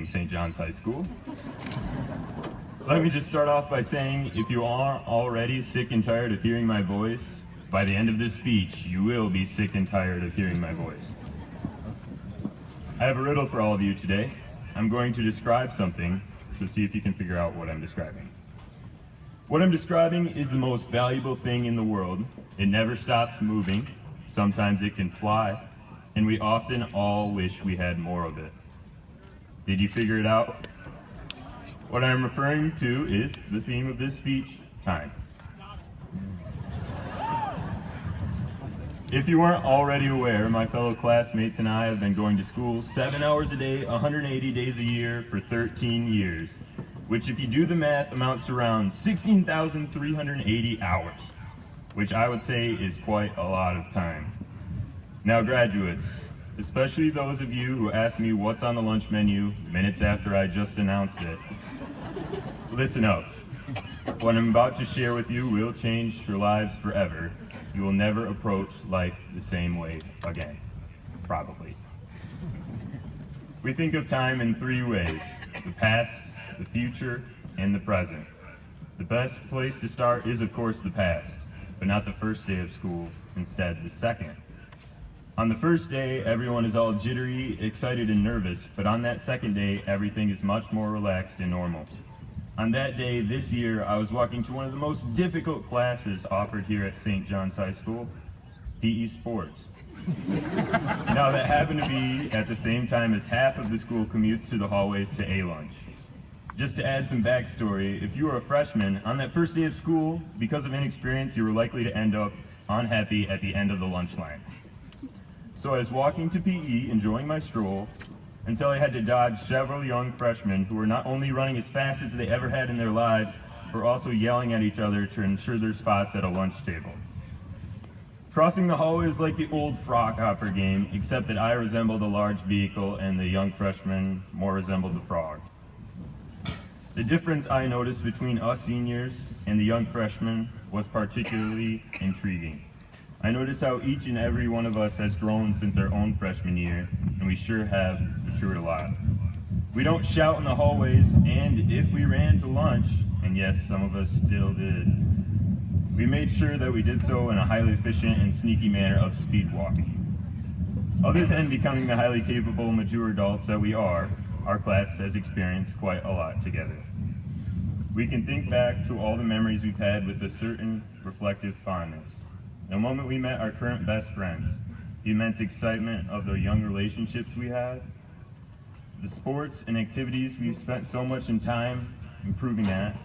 attending St. John's High School. Let me just start off by saying, if you are already sick and tired of hearing my voice, by the end of this speech, you will be sick and tired of hearing my voice. I have a riddle for all of you today. I'm going to describe something, so see if you can figure out what I'm describing. What I'm describing is the most valuable thing in the world. It never stops moving. Sometimes it can fly, and we often all wish we had more of it. Did you figure it out? What I'm referring to is the theme of this speech, time. If you weren't already aware, my fellow classmates and I have been going to school 7 hours a day, 180 days a year for 13 years, which if you do the math amounts to around 16,380 hours, which I would say is quite a lot of time. Now graduates, especially those of you who ask me what's on the lunch menu minutes after I just announced it, listen up. What I'm about to share with you will change your lives forever. You will never approach life the same way again, probably. We think of time in 3 ways: the past, the future, and the present. The best place to start is, of course, the past, but not the first day of school, instead the second. On the first day, everyone is all jittery, excited, and nervous, but on that second day, everything is much more relaxed and normal. On that day this year, I was walking to one of the most difficult classes offered here at St. John's High School, PE Sports. Now that happened to be at the same time as half of the school commutes to the hallways to A-lunch. Just to add some backstory, if you were a freshman, on that first day of school, because of inexperience, you were likely to end up unhappy at the end of the lunch line. So I was walking to PE, enjoying my stroll, until I had to dodge several young freshmen who were not only running as fast as they ever had in their lives, but also yelling at each other to ensure their spots at a lunch table. Crossing the hallway was like the old frog hopper game, except that I resembled a large vehicle and the young freshman more resembled the frog. The difference I noticed between us seniors and the young freshmen was particularly intriguing. I noticed how each and every one of us has grown since our own freshman year, and we sure have matured a lot. We don't shout in the hallways, and if we ran to lunch, and yes, some of us still did, we made sure that we did so in a highly efficient and sneaky manner of speed walking. Other than becoming the highly capable, mature adults that we are, our class has experienced quite a lot together. We can think back to all the memories we've had with a certain reflective fondness. The moment we met our current best friends, the immense excitement of the young relationships we had, the sports and activities we've spent so much in time improving at,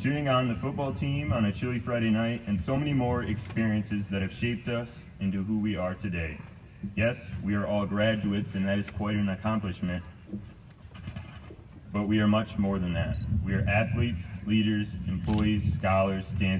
cheering on the football team on a chilly Friday night, and so many more experiences that have shaped us into who we are today. Yes, we are all graduates, and that is quite an accomplishment, but we are much more than that. We are athletes, leaders, employees, scholars, dancers,